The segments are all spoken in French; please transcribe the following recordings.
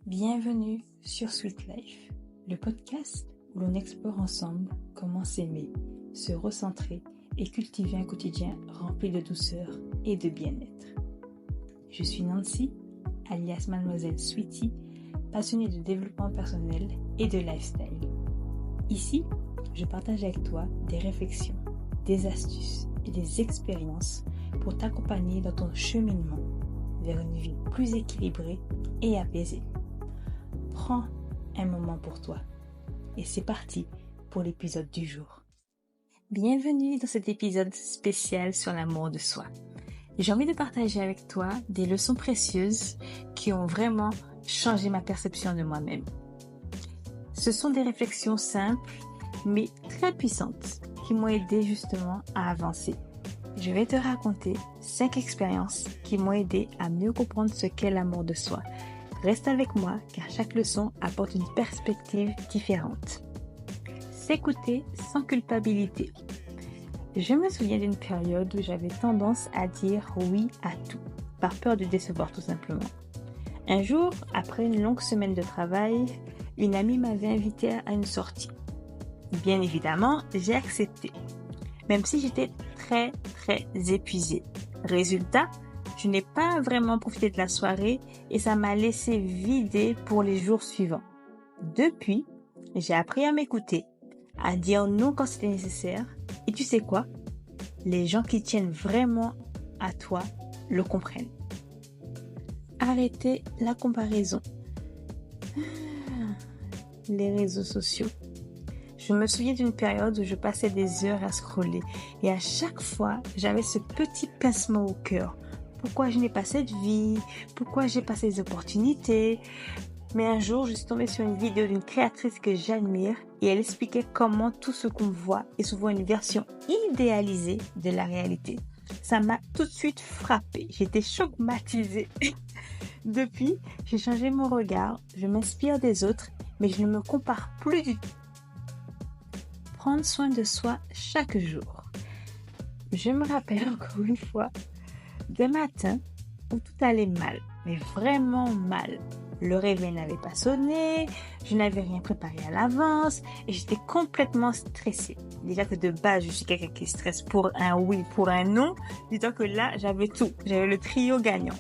Bienvenue sur Sweet Life, le podcast où l'on explore ensemble comment s'aimer, se recentrer et cultiver un quotidien rempli de douceur et de bien-être. Je suis Nancy, alias Mademoiselle Sweetie, passionnée de développement personnel et de lifestyle. Ici, je partage avec toi des réflexions, des astuces et des expériences pour t'accompagner dans ton cheminement vers une vie plus équilibrée et apaisée. Prends un moment pour toi et c'est parti pour l'épisode du jour. Bienvenue dans cet épisode spécial sur l'amour de soi. J'ai envie de partager avec toi des leçons précieuses qui ont vraiment changé ma perception de moi-même. Ce sont des réflexions simples mais très puissantes qui m'ont aidé justement à avancer. Je vais te raconter 5 expériences qui m'ont aidé à mieux comprendre ce qu'est l'amour de soi. Reste avec moi car chaque leçon apporte une perspective différente. S'écouter sans culpabilité. Je me souviens d'une période où j'avais tendance à dire oui à tout, par peur de décevoir tout simplement. Un jour, après une longue semaine de travail, une amie m'avait invitée à une sortie. Bien évidemment, j'ai accepté, même si j'étais très épuisée. Résultat, je n'ai pas vraiment profité de la soirée et ça m'a laissé vider pour les jours suivants. Depuis, j'ai appris à m'écouter, à dire non quand c'était nécessaire. Et tu sais quoi? Les gens qui tiennent vraiment à toi le comprennent. Arrêtez la comparaison. Les réseaux sociaux. Je me souviens d'une période où je passais des heures à scroller et à chaque fois, j'avais ce petit pincement au cœur. Pourquoi je n'ai pas cette vie? Pourquoi j'ai pas ces opportunités? Mais un jour, je suis tombée sur une vidéo d'une créatrice que j'admire et elle expliquait comment tout ce qu'on voit est souvent une version idéalisée de la réalité. Ça m'a tout de suite frappée. J'étais choqumatisée. Depuis, j'ai changé mon regard. Je m'inspire des autres, mais je ne me compare plus du tout. Prendre soin de soi chaque jour. Je me rappelle encore une fois d'un matin où tout allait mal, mais vraiment mal. Le réveil n'avait pas sonné, je n'avais rien préparé à l'avance et j'étais complètement stressée. Déjà que de base, je suis quelqu'un qui stresse pour un oui, pour un non. Dis-toi que là, j'avais tout. J'avais le trio gagnant.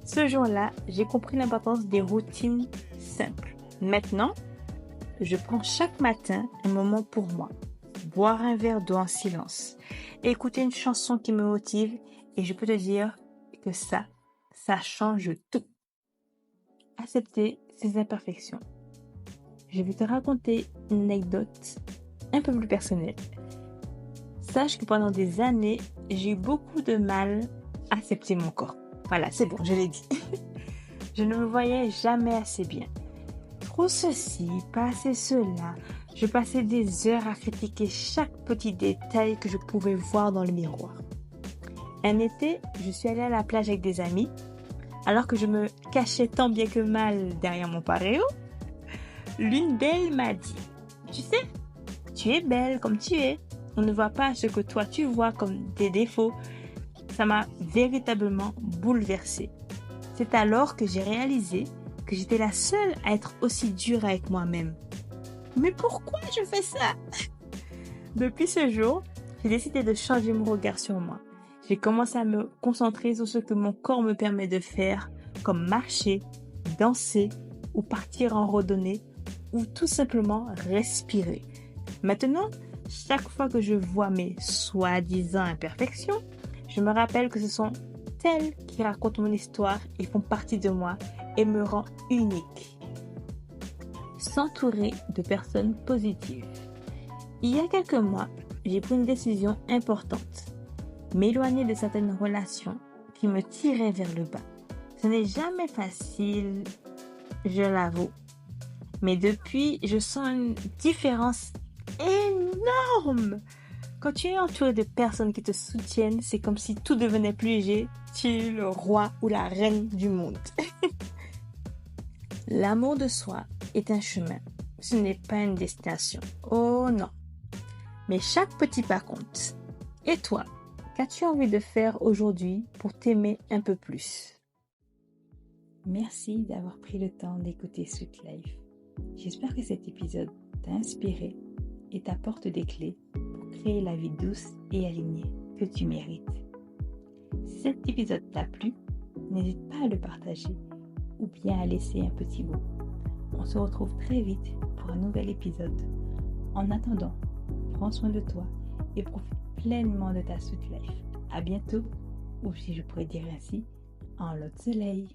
Ce jour-là, j'ai compris l'importance des routines simples. Maintenant, je prends chaque matin un moment pour moi. Boire un verre d'eau en silence. Écouter une chanson qui me motive et je peux te dire que ça change tout. Accepter ses imperfections. Je vais te raconter une anecdote un peu plus personnelle. Sache que pendant des années, j'ai eu beaucoup de mal à accepter mon corps. Voilà, c'est bon, je l'ai dit. Je ne me voyais jamais assez bien. Trop ceci, pas assez cela. Je passais des heures à critiquer chaque petit détail que je pouvais voir dans le miroir. Un été, je suis allée à la plage avec des amis. Alors que je me cachais tant bien que mal derrière mon paréo, l'une d'elles m'a dit « Tu sais, tu es belle comme tu es. On ne voit pas ce que toi tu vois comme des défauts. » Ça m'a véritablement bouleversée. C'est alors que j'ai réalisé que j'étais la seule à être aussi dure avec moi-même. Mais pourquoi je fais ça? Depuis ce jour, j'ai décidé de changer mon regard sur moi. J'ai commencé à me concentrer sur ce que mon corps me permet de faire, comme marcher, danser ou partir en randonnée ou tout simplement respirer. Maintenant, chaque fois que je vois mes soi-disant imperfections, je me rappelle que ce sont elles qui racontent mon histoire et font partie de moi et me rend unique. S'entourer de personnes positives. Il y a quelques mois, j'ai pris une décision importante. M'éloigner de certaines relations qui me tiraient vers le bas. Ce n'est jamais facile, je l'avoue. Mais depuis, je sens une différence énorme. Quand tu es entouré de personnes qui te soutiennent, c'est comme si tout devenait plus léger. Tu es le roi ou la reine du monde. L'amour de soi est un chemin. Ce n'est pas une destination. Oh non. Mais chaque petit pas compte. Et toi? Qu'as-tu envie de faire aujourd'hui pour t'aimer un peu plus? Merci d'avoir pris le temps d'écouter Sweet Life. J'espère que cet épisode t'a inspiré et t'apporte des clés pour créer la vie douce et alignée que tu mérites. Si cet épisode t'a plu, n'hésite pas à le partager ou bien à laisser un petit mot. On se retrouve très vite pour un nouvel épisode. En attendant, prends soin de toi et profite pleinement de ta Sweet Life. À bientôt, ou si je pourrais dire ainsi, en l'autre soleil.